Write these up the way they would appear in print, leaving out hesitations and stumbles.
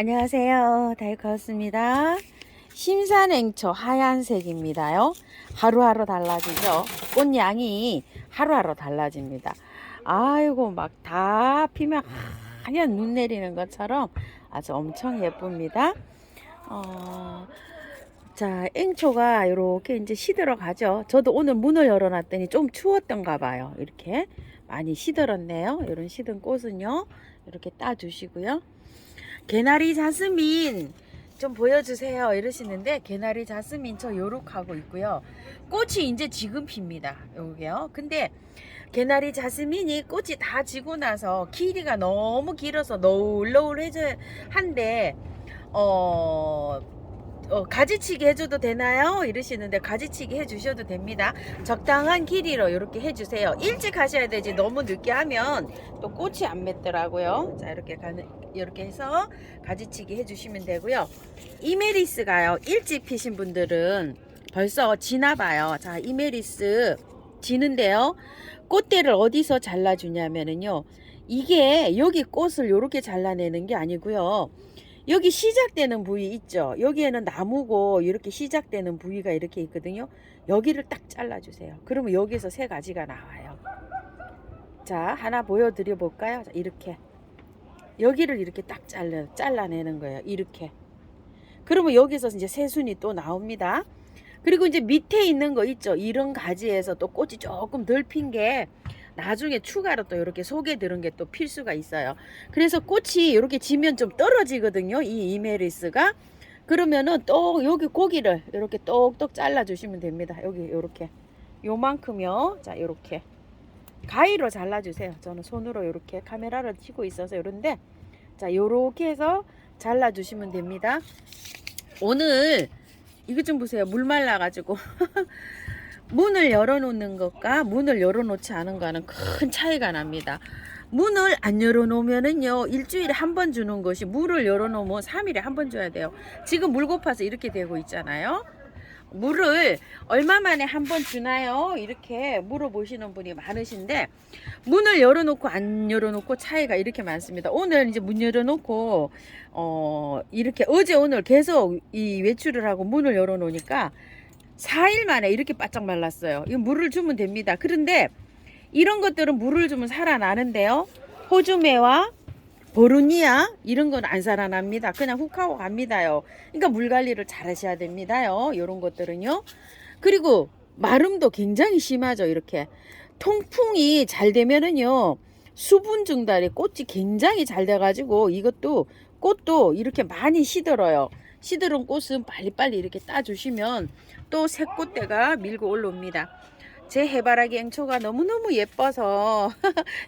안녕하세요. 다이커스입니다. 심산앵초 하얀색입니다요. 하루하루 달라지죠. 꽃양이 하루하루 달라집니다. 아이고 막 다 피면 하얀 눈 내리는 것처럼 아주 엄청 예쁩니다. 자, 앵초가 이렇게 이제 시들어 가죠. 저도 오늘 문을 열어놨더니 좀 추웠던가 봐요. 이렇게 많이 시들었네요. 이런 시든 꽃은요, 이렇게 따주시고요. 개나리 자스민 좀 보여주세요 이러시는데, 개나리 자스민 저 요렇게하고 있고요. 꽃이 이제 지금 핍니다. 여기요. 근데 개나리 자스민이 꽃이 다 지고 나서 길이가 너무 길어서 너울너울해져 한데 가지치기 해줘도 되나요? 이러시는데 가지치기 해주셔도 됩니다. 적당한 길이로 이렇게 해주세요. 일찍 하셔야 되지 너무 늦게 하면 또 꽃이 안 맺더라고요. 자, 이렇게 해서 가지치기 해주시면 되고요. 이메리스가요, 일찍 피신 분들은 벌써 지나봐요. 자, 이메리스 지는데요, 꽃대를 어디서 잘라주냐면은요, 이게 여기 꽃을 이렇게 잘라내는 게 아니고요, 여기 시작되는 부위 있죠. 여기에는 나무고 이렇게 시작되는 부위가 이렇게 있거든요. 여기를 딱 잘라주세요. 그러면 여기서 세 가지가 나와요. 자, 하나 보여드려 볼까요? 자, 이렇게 여기를 이렇게 딱 잘라내는 거예요. 이렇게. 그러면 여기서 이제 새순이 또 나옵니다. 그리고 이제 밑에 있는 거 있죠. 이런 가지에서 또 꽃이 조금 덜 핀 게 나중에 추가로 또 이렇게 속에 들은 게 또 필 수가 있어요. 그래서 꽃이 이렇게 지면 좀 떨어지거든요, 이 이메리스가. 그러면은 또 여기 고기를 이렇게 똑똑 잘라 주시면 됩니다. 여기 이렇게 요만큼요. 자, 이렇게 가위로 잘라 주세요. 저는 손으로 이렇게 카메라를 쥐고 있어서 이런데, 자, 요렇게 해서 잘라 주시면 됩니다. 오늘 이거 좀 보세요. 물 말라가지고 문을 열어놓는 것과 문을 열어놓지 않은 거는 큰 차이가 납니다. 문을 안 열어놓으면은요, 일주일에 한 번 주는 것이, 물을 열어놓으면 3일에 한 번 줘야 돼요. 지금 물 고파서 이렇게 되고 있잖아요. 물을 얼마 만에 한 번 주나요? 이렇게 물어보시는 분이 많으신데, 문을 열어놓고 안 열어놓고 차이가 이렇게 많습니다. 오늘 이제 문 열어놓고 이렇게 어제 오늘 계속 이 외출을 하고 문을 열어놓으니까 4일 만에 이렇게 바짝 말랐어요. 이거 물을 주면 됩니다. 그런데 이런 것들은 물을 주면 살아나는데요, 호주매와 보르니아 이런 건 안 살아납니다. 그냥 훅 하고 갑니다요. 그러니까 물 관리를 잘 하셔야 됩니다요. 이런 것들은요. 그리고 마름도 굉장히 심하죠. 이렇게 통풍이 잘 되면은요, 수분 증달에 꽃이 굉장히 잘 돼가지고 이것도 꽃도 이렇게 많이 시들어요. 시들은 꽃은 빨리빨리 이렇게 따주시면 또 새 꽃대가 밀고 올라옵니다. 제 해바라기 앵초가 너무너무 예뻐서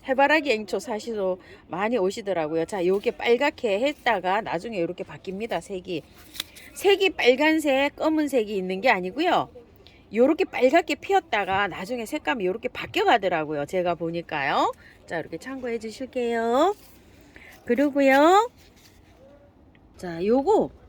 해바라기 앵초 사시러 많이 오시더라고요. 자, 요게 빨갛게 했다가 나중에 이렇게 바뀝니다. 색이 빨간색, 검은색이 있는 게 아니고요, 요렇게 빨갛게 피었다가 나중에 색감이 요렇게 바뀌어 가더라고요. 제가 보니까요. 자, 이렇게 참고해 주실게요. 그리고요, 자, 요거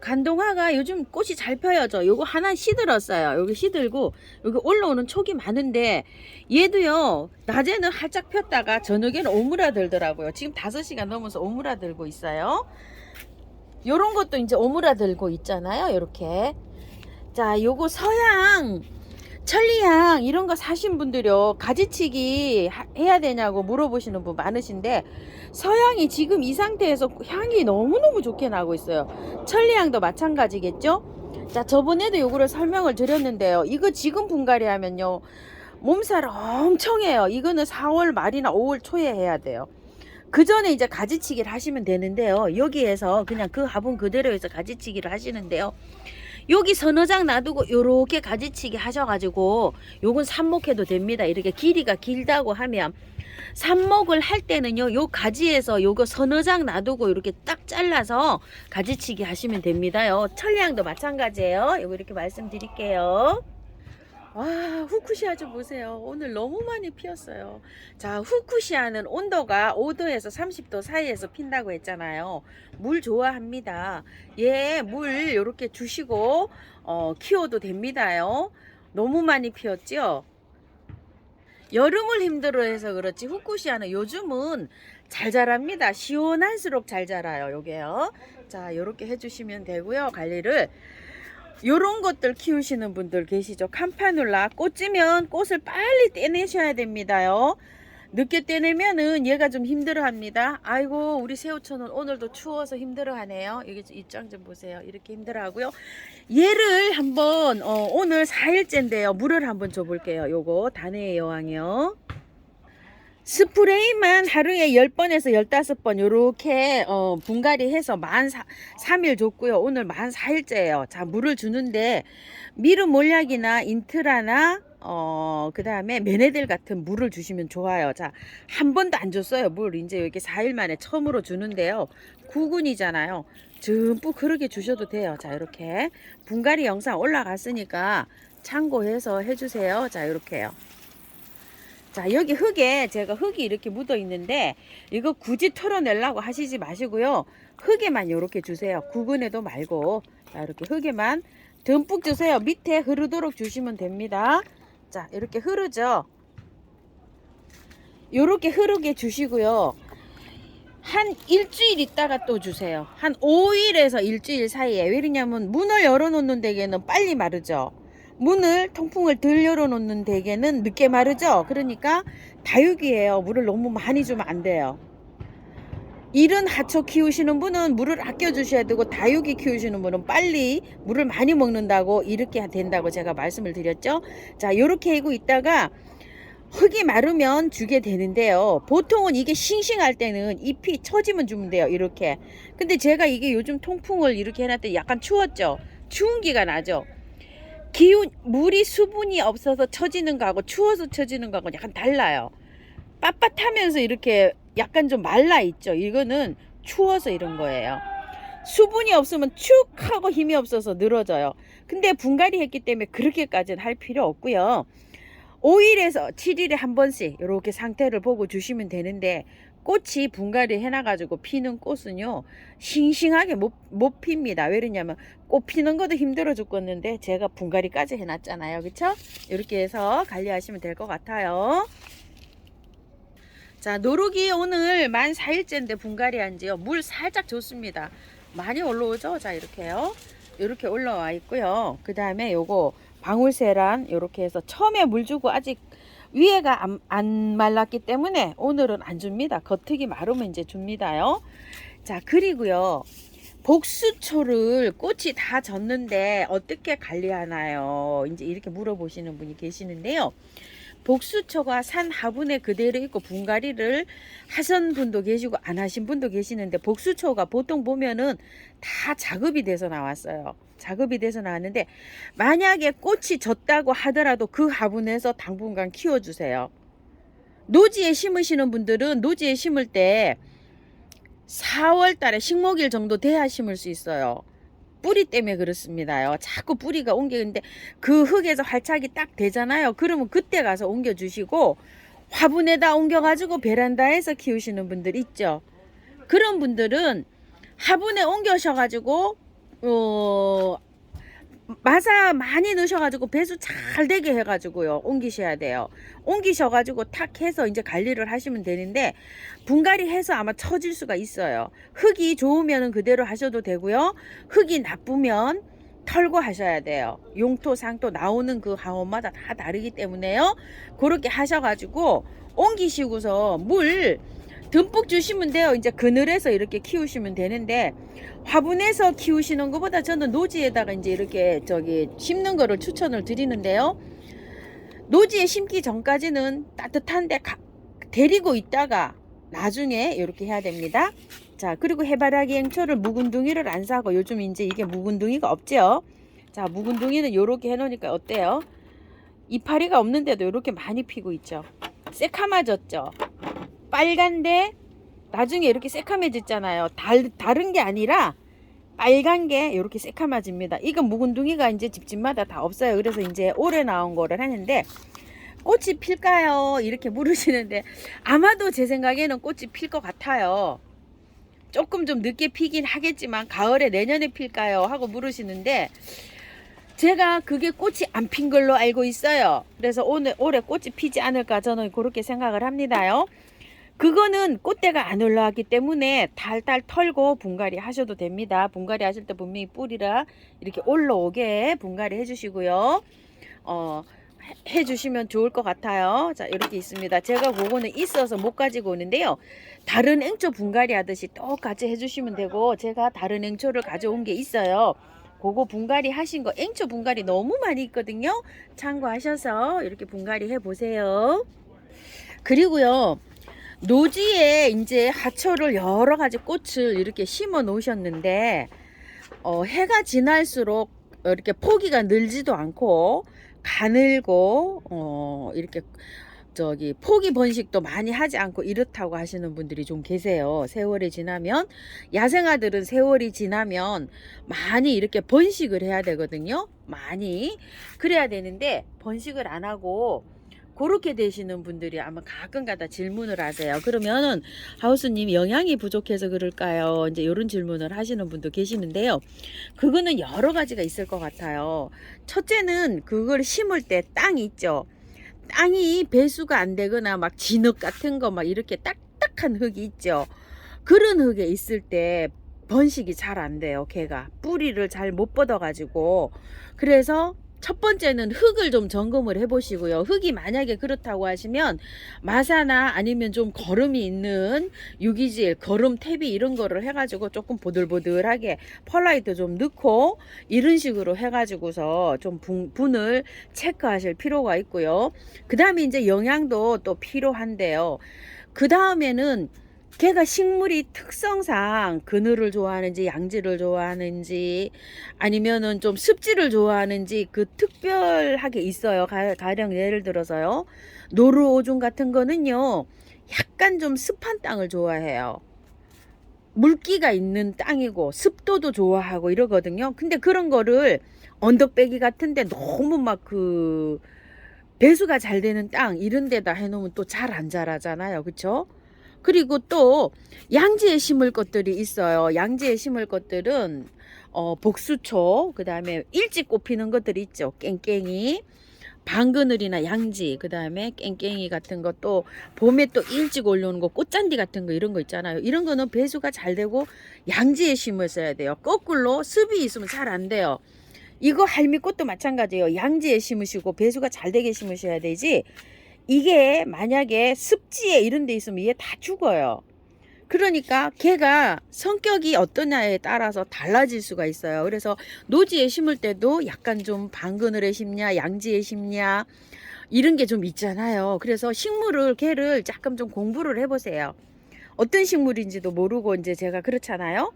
간동화가 요즘 꽃이 잘 펴요. 요거 하나 시들었어요. 여기 시들고 여기 올라오는 촉이 많은데, 얘도요, 낮에는 활짝 폈다가 저녁에는 오므라들더라고요. 지금 5시간 넘어서 오므라들고 있어요. 요런 것도 이제 오므라들고 있잖아요. 요렇게. 자, 요거 서양 천리향 이런 거 사신 분들요, 가지치기 해야 되냐고 물어보시는 분 많으신데, 서양이 지금 이 상태에서 향이 너무너무 좋게 나고 있어요. 천리향도 마찬가지겠죠. 자, 저번에도 요거를 설명을 드렸는데요, 이거 지금 분갈이 하면요 몸살 엄청 해요. 이거는 4월 말이나 5월 초에 해야 돼요. 그 전에 이제 가지치기를 하시면 되는데요, 여기에서 그냥 그 화분 그대로 해서 가지치기를 하시는데요, 여기 서너 장 놔두고 요렇게 가지치기 하셔가지고 요건 삽목해도 됩니다. 이렇게 길이가 길다고 하면 삽목을 할 때는요, 요 가지에서 요거 서너 장 놔두고 이렇게 딱 잘라서 가지치기 하시면 됩니다요. 천리향도 마찬가지예요. 요거 이렇게 말씀드릴게요. 와, 후쿠시아 좀 보세요. 오늘 너무 많이 피었어요. 자, 후쿠시아는 온도가 5도에서 30도 사이에서 핀다고 했잖아요. 물 좋아합니다. 얘 물 이렇게 주시고 키워도 됩니다요. 너무 많이 피었죠. 여름을 힘들어해서 그렇지 후쿠시아는 요즘은 잘 자랍니다. 시원할수록 잘 자라요. 요게요. 자, 요렇게 해주시면 되고요. 관리를. 요런 것들 키우시는 분들 계시죠? campanula 꽃이면 꽃을 빨리 떼내셔야 됩니다요. 늦게 떼내면은 얘가 좀 힘들어 합니다. 아이고, 우리 새우초는 오늘도 추워서 힘들어 하네요. 여기 입장 좀 보세요. 이렇게 힘들어 하고요. 얘를 한번 오늘 4일째인데요. 물을 한번 줘 볼게요. 요거 단해의 여왕이요. 스프레이만 하루에 10번에서 15번 요렇게 분갈이 해서 만 3일 줬고요. 오늘 만 4일째예요. 자, 물을 주는데 미르 몰약이나 인트라나 그 다음에 메네델 같은 물을 주시면 좋아요. 자, 한 번도 안 줬어요. 물 이제 이렇게 4일 만에 처음으로 주는데요. 9군이잖아요. 듬뿍 그렇게 주셔도 돼요. 자, 이렇게 분갈이 영상 올라갔으니까 참고해서 해주세요. 자, 이렇게요. 자, 여기 흙에 제가 흙이 이렇게 묻어 있는데 이거 굳이 털어내려고 하시지 마시고요. 흙에만 이렇게 주세요. 구근에도 말고. 자, 이렇게 흙에만 듬뿍 주세요. 밑에 흐르도록 주시면 됩니다. 자, 이렇게 흐르죠. 이렇게 흐르게 주시고요. 한 일주일 있다가 또 주세요. 한 5일에서 일주일 사이에. 왜냐면 문을 열어놓는 데에는 빨리 마르죠. 문을 통풍을 덜 열어놓는 대게는 늦게 마르죠. 그러니까 다육이에요. 물을 너무 많이 주면 안 돼요. 이른 하초 키우시는 분은 물을 아껴 주셔야 되고, 다육이 키우시는 분은 빨리 물을 많이 먹는다고 이렇게 된다고 제가 말씀을 드렸죠. 자, 요렇게 하고 있다가 흙이 마르면 주게 되는데요. 보통은 이게 싱싱할 때는 잎이 처지면 주면 돼요. 이렇게. 근데 제가 이게 요즘 통풍을 이렇게 해놨더니 약간 추웠죠. 추운 기가 나죠. 물이 수분이 없어서 처지는 거하고 추워서 처지는 거하고 약간 달라요. 빳빳하면서 이렇게 약간 좀 말라 있죠. 이거는 추워서 이런 거예요. 수분이 없으면 축 하고 힘이 없어서 늘어져요. 근데 분갈이 했기 때문에 그렇게까지는 할 필요 없고요. 5일에서 7일에 한 번씩 이렇게 상태를 보고 주시면 되는데, 꽃이 분갈이 해놔가지고 피는 꽃은요 싱싱하게 못 핍니다. 왜 그러냐면 꽃 피는 것도 힘들어 죽겠는데 제가 분갈이까지 해놨잖아요. 그쵸? 이렇게 해서 관리하시면 될 것 같아요. 자, 노루기 오늘 만 4일째인데 분갈이 한지요. 물 살짝 줬습니다. 많이 올라오죠? 자, 이렇게요. 이렇게 올라와 있고요. 그 다음에 요거 방울세란 이렇게 해서 처음에 물 주고 아직 위에가 안 말랐기 때문에 오늘은 안 줍니다. 겉흙이 마르면 이제 줍니다요. 자, 그리고요. 복수초를 꽃이 다 졌는데 어떻게 관리하나요? 이제 이렇게 물어보시는 분이 계시는데요. 복수초가 산 화분에 그대로 있고 분갈이를 하신 분도 계시고 안 하신 분도 계시는데, 복수초가 보통 보면은 다 작업이 돼서 나왔어요. 작업이 돼서 나왔는데 만약에 꽃이 졌다고 하더라도 그 화분에서 당분간 키워주세요. 노지에 심으시는 분들은 노지에 심을 때 4월 달에 식목일 정도 돼야 심을 수 있어요. 뿌리 때문에 그렇습니다요. 자꾸 뿌리가 옮기는데 그 흙에서 활착이 딱 되잖아요. 그러면 그때 가서 옮겨 주시고, 화분에다 옮겨 가지고 베란다에서 키우시는 분들 있죠. 그런 분들은 화분에 옮겨셔 가지고 마사 많이 넣으셔가지고 배수 잘 되게 해가지고요 옮기셔야 돼요. 옮기셔가지고 탁 해서 이제 관리를 하시면 되는데, 분갈이 해서 아마 처질 수가 있어요. 흙이 좋으면 그대로 하셔도 되고요. 흙이 나쁘면 털고 하셔야 돼요. 용토 상토 나오는 그 화원마다 다 다르기 때문에요. 그렇게 하셔가지고 옮기시고서 물 듬뿍 주시면 돼요. 이제 그늘에서 이렇게 키우시면 되는데, 화분에서 키우시는 것보다 저는 노지에다가 이제 이렇게 심는 거를 추천을 드리는데요. 노지에 심기 전까지는 따뜻한데 데리고 있다가 나중에 이렇게 해야 됩니다. 자, 그리고 해바라기 행초를 묵은둥이를 안 사고, 요즘 이제 이게 묵은둥이가 없죠. 자, 묵은둥이는 이렇게 해놓으니까 어때요? 이파리가 없는데도 이렇게 많이 피고 있죠. 새카마졌죠. 빨간데 나중에 이렇게 새카매졌잖아요. 다른 게 아니라 빨간 게 이렇게 새카매집니다. 이건 묵은둥이가 이제 집집마다 다 없어요. 그래서 이제 올해 나온 거를 하는데, 꽃이 필까요? 이렇게 물으시는데 아마도 제 생각에는 꽃이 필 것 같아요. 조금 좀 늦게 피긴 하겠지만 가을에 내년에 필까요? 하고 물으시는데, 제가 그게 꽃이 안 핀 걸로 알고 있어요. 그래서 올해 꽃이 피지 않을까 저는 그렇게 생각을 합니다요. 그거는 꽃대가 안 올라왔기 때문에 달달 털고 분갈이 하셔도 됩니다. 분갈이 하실 때 분명히 뿌리라 이렇게 올라오게 분갈이 해주시고요. 해주시면 좋을 것 같아요. 자, 이렇게 있습니다. 제가 그거는 있어서 못 가지고 오는데요. 다른 앵초 분갈이 하듯이 똑같이 해주시면 되고, 제가 다른 앵초를 가져온 게 있어요. 그거 분갈이 하신 거, 앵초 분갈이 너무 많이 있거든요. 참고하셔서 이렇게 분갈이 해보세요. 그리고요, 노지에 이제 하초를 여러 가지 꽃을 이렇게 심어 놓으셨는데, 해가 지날수록 이렇게 포기가 늘지도 않고, 가늘고, 이렇게 포기 번식도 많이 하지 않고 이렇다고 하시는 분들이 좀 계세요. 세월이 지나면, 야생아들은 세월이 지나면 많이 이렇게 번식을 해야 되거든요. 많이. 그래야 되는데, 번식을 안 하고, 그렇게 되시는 분들이 아마 가끔가다 질문을 하세요. 그러면은 하우스님 영양이 부족해서 그럴까요? 이제 이런 질문을 하시는 분도 계시는데요. 그거는 여러 가지가 있을 것 같아요. 첫째는 그걸 심을 때 땅이 있죠. 땅이 배수가 안 되거나 막 진흙 같은 거 막 이렇게 딱딱한 흙이 있죠. 그런 흙에 있을 때 번식이 잘 안 돼요. 걔가 뿌리를 잘 못 뻗어가지고. 그래서 첫 번째는 흙을 좀 점검을 해 보시고요. 흙이 만약에 그렇다고 하시면 마사나 아니면 좀 거름이 있는 유기질, 거름 탭이 이런 거를 해가지고 조금 보들보들하게 펄라이트 좀 넣고 이런 식으로 해가지고서 좀 분을 체크하실 필요가 있고요. 그 다음에 이제 영양도 또 필요한데요. 그 다음에는 걔가 식물이 특성상 그늘을 좋아하는지 양지를 좋아하는지 아니면은 좀 습지를 좋아하는지 그 특별하게 있어요. 가령 예를 들어서요. 노루오줌 같은 거는요. 약간 좀 습한 땅을 좋아해요. 물기가 있는 땅이고 습도도 좋아하고 이러거든요. 근데 그런 거를 언덕배기 같은데 너무 막 배수가 잘 되는 땅 이런 데다 해놓으면 또 잘 안 자라잖아요. 그쵸? 그리고 또 양지에 심을 것들이 있어요. 양지에 심을 것들은 복수초, 그 다음에 일찍 꽃피는 것들이 있죠. 깽깽이, 방그늘이나 양지, 그 다음에 깽깽이 같은 것도 봄에 또 일찍 올려오는 거, 꽃잔디 같은 거 이런 거 있잖아요. 이런 거는 배수가 잘 되고 양지에 심었어야 돼요. 거꾸로 습이 있으면 잘 안 돼요. 이거 할미꽃도 마찬가지예요. 양지에 심으시고 배수가 잘 되게 심으셔야 되지. 이게 만약에 습지에 이런 데 있으면 얘 다 죽어요. 그러니까 걔가 성격이 어떠냐에 따라서 달라질 수가 있어요. 그래서 노지에 심을 때도 약간 좀 방그늘에 심냐 양지에 심냐 이런 게 좀 있잖아요. 그래서 식물을 걔를 조금 좀 공부를 해보세요. 어떤 식물인지도 모르고 이제 제가 그렇잖아요.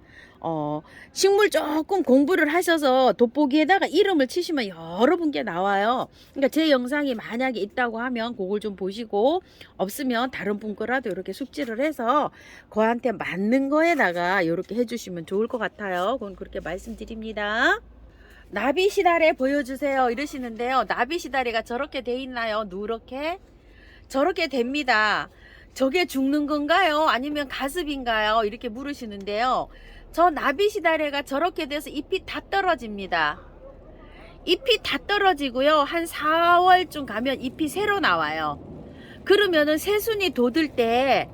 식물 조금 공부를 하셔서 돋보기에다가 이름을 치시면 여러 분께 나와요. 그러니까 제 영상이 만약에 있다고 하면 그걸 좀 보시고 없으면 다른 분 거라도 이렇게 숙지를 해서 그한테 맞는 거에다가 이렇게 해주시면 좋을 것 같아요. 그건 그렇게 말씀드립니다. 나비 시다래 보여주세요 이러시는데요. 나비 시다래가 저렇게 돼 있나요? 누렇게? 저렇게 됩니다. 저게 죽는 건가요? 아니면 가습인가요? 이렇게 물으시는데요. 저 나비시다래가 저렇게 돼서 잎이 다 떨어집니다. 잎이 다 떨어지고요. 한 4월쯤 가면 잎이 새로 나와요. 그러면은 새순이 돋을 때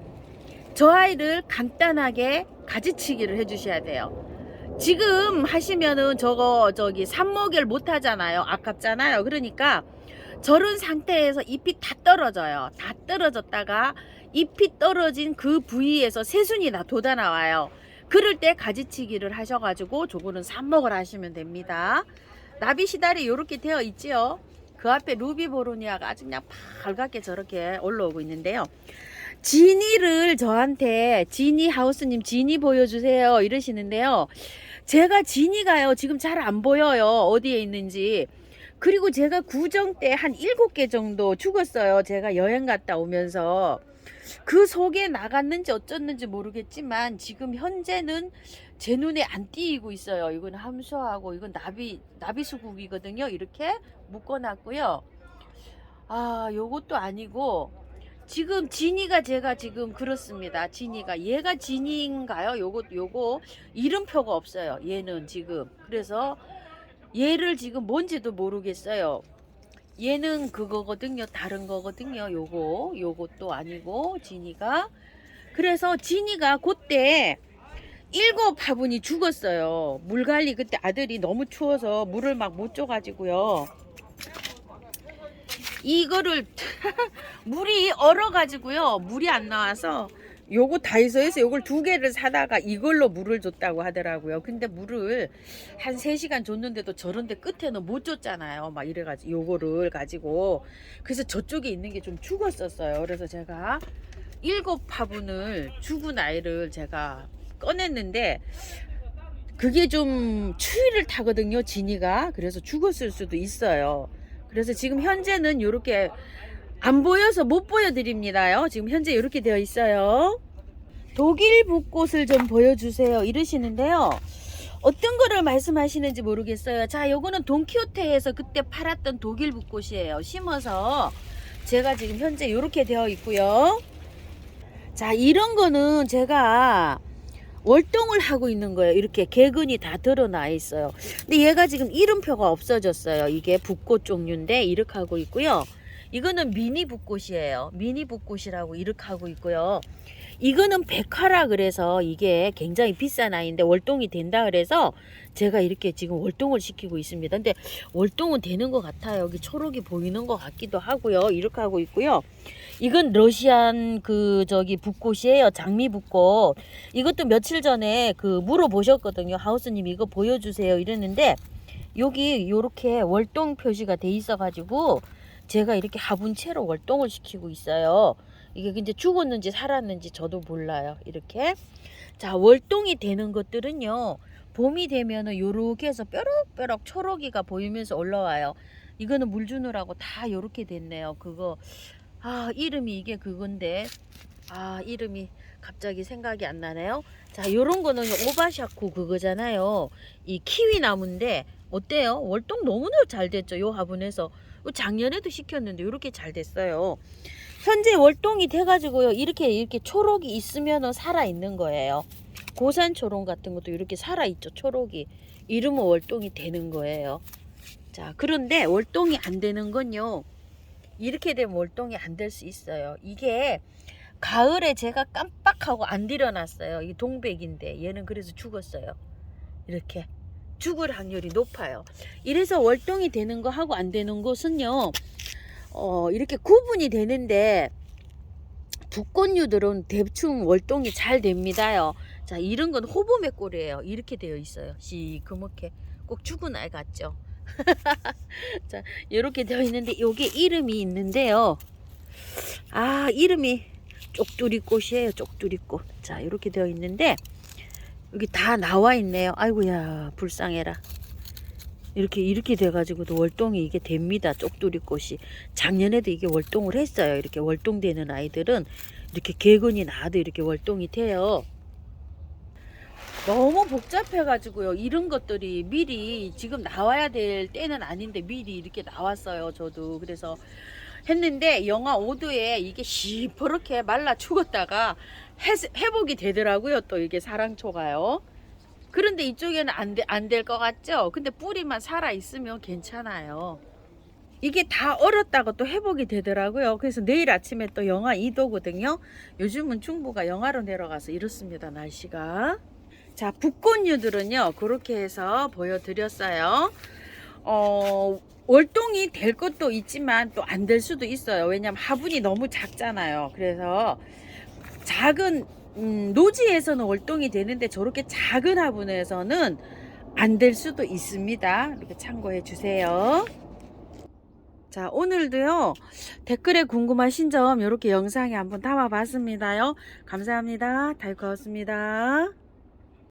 저 아이를 간단하게 가지치기를 해주셔야 돼요. 지금 하시면은 삽목을 못 하잖아요. 아깝잖아요. 그러니까 저런 상태에서 잎이 다 떨어져요. 다 떨어졌다가 잎이 떨어진 그 부위에서 새순이 다 돋아 나와요. 그럴 때 가지치기를 하셔가지고 저거는 삽목을 하시면 됩니다. 나비 시달이 이렇게 되어 있지요. 그 앞에 루비보로니아가 아주 그냥 밝게 저렇게 올라오고 있는데요. 지니를 저한테 지니 하우스님 지니 보여주세요 이러시는데요. 제가 지니가요 지금 잘 안 보여요. 어디에 있는지. 그리고 제가 구정 때 한 7개 정도 죽었어요. 제가 여행 갔다 오면서. 그 속에 나갔는지 어쩌는지 모르겠지만 지금 현재는 제 눈에 안 띄고 있어요. 이건 함수하고 이건 나비수국이거든요. 이렇게 묶어놨고요. 요것도 아니고 지금 지니가 제가 지금 그렇습니다. 지니가 얘가 지니인가요? 요거 이름표가 없어요. 얘는 지금 그래서 얘를 지금 뭔지도 모르겠어요. 얘는 그거거든요. 다른 거거든요. 요것도 아니고 지니가 그래서 진이가 그때 7화분이 죽었어요. 물 관리 그때 아들이 너무 추워서 물을 막 못 줘가지고요. 이거를 물이 얼어가지고요. 물이 안 나와서 요거 다이소에서 요걸 2개를 사다가 이걸로 물을 줬다고 하더라고요. 근데 물을 한 3시간 줬는데도 저런데 끝에는 못 줬잖아요. 막 이래가지고 요거를 가지고 그래서 저쪽에 있는 게 좀 죽었었어요. 그래서 제가 7화분을 죽은 아이를 제가 꺼냈는데 그게 좀 추위를 타거든요. 진이가. 그래서 죽었을 수도 있어요. 그래서 지금 현재는 요렇게 안 보여서 못 보여드립니다요. 지금 현재 이렇게 되어 있어요. 독일 붓꽃을 좀 보여주세요 이러시는데요. 어떤 거를 말씀하시는지 모르겠어요. 자, 요거는 돈키호테에서 그때 팔았던 독일 붓꽃이에요. 심어서 제가 지금 현재 이렇게 되어 있고요. 자, 이런 거는 제가 월동을 하고 있는 거예요. 이렇게 개근이 다 드러나 있어요. 근데 얘가 지금 이름표가 없어졌어요. 이게 붓꽃 종류인데 이렇게 하고 있고요. 이거는 미니 붓꽃이에요. 미니 붓꽃이라고 이렇게 하고 있고요. 이거는 백화라 그래서 이게 굉장히 비싼 아이인데 월동이 된다 그래서 제가 이렇게 지금 월동을 시키고 있습니다. 근데 월동은 되는 것 같아요. 여기 초록이 보이는 것 같기도 하고요. 이렇게 하고 있고요. 이건 러시안 붓꽃이에요. 장미 붓꽃. 이것도 며칠 전에 물어보셨거든요. 하우스님 이거 보여주세요 이랬는데 여기 요렇게 월동 표시가 돼 있어 가지고 제가 이렇게 화분채로 월동을 시키고 있어요. 이게 근데 죽었는지 살았는지 저도 몰라요. 이렇게. 자, 월동이 되는 것들은요. 봄이 되면은 요렇게 해서 뾰록뾰록 초록이가 보이면서 올라와요. 이거는 물 주느라고 다 요렇게 됐네요. 이름이 이게 그건데. 이름이 갑자기 생각이 안 나네요. 자, 요런 거는 오바샤쿠 그거잖아요. 이 키위 나무인데 어때요? 월동 너무너무 잘 됐죠. 요 화분에서. 작년에도 시켰는데 이렇게 잘 됐어요. 현재 월동이 돼가지고요. 이렇게 초록이 있으면 살아 있는 거예요. 고산 초록 같은 것도 이렇게 살아 있죠. 초록이. 이러면 월동이 되는 거예요. 자, 그런데 월동이 안 되는 건요. 이렇게 되면 월동이 안 될 수 있어요. 이게 가을에 제가 깜빡하고 안 들여놨어요. 이 동백인데 얘는 그래서 죽었어요. 이렇게 죽을 확률이 높아요. 이래서 월동이 되는 거 하고 안 되는 것은요. 이렇게 구분이 되는데 붓꽃류들은 대충 월동이 잘 됩니다요. 자, 이런 건 호범의 꼴이에요. 이렇게 되어 있어요. 시커멓게 꼭 죽은 아이 같죠. 자, 이렇게 되어 있는데 요게 이름이 있는데요. 이름이 쪽두리꽃이에요. 쪽두리꽃. 자, 이렇게 되어 있는데 여기 다 나와 있네요. 아이고야, 불쌍해라. 이렇게 돼가지고도 월동이 이게 됩니다. 쪽두리꽃이. 작년에도 이게 월동을 했어요. 이렇게 월동되는 아이들은 이렇게 개근이 나와도 이렇게 월동이 돼요. 너무 복잡해가지고요. 이런 것들이 미리 지금 나와야 될 때는 아닌데 미리 이렇게 나왔어요. 저도. 그래서 했는데 영하 5도에 이게 시퍼렇게 말라 죽었다가 회복이 되더라고요. 또 이게 사랑초가요. 그런데 이쪽에는 안 될 것 같죠? 근데 뿌리만 살아 있으면 괜찮아요. 이게 다 얼었다가 또 회복이 되더라고요. 그래서 내일 아침에 또 영하 2도거든요. 요즘은 중부가 영하로 내려가서 이렇습니다. 날씨가. 자, 붓꽃류들은요. 그렇게 해서 보여드렸어요. 월동이 될 것도 있지만 또 안 될 수도 있어요. 왜냐면 화분이 너무 작잖아요. 그래서 작은 노지에서는 월동이 되는데 저렇게 작은 화분에서는 안 될 수도 있습니다. 이렇게 참고해 주세요. 자, 오늘도요 댓글에 궁금하신 점 이렇게 영상에 한번 담아 봤습니다요. 감사합니다. 달코였습니다.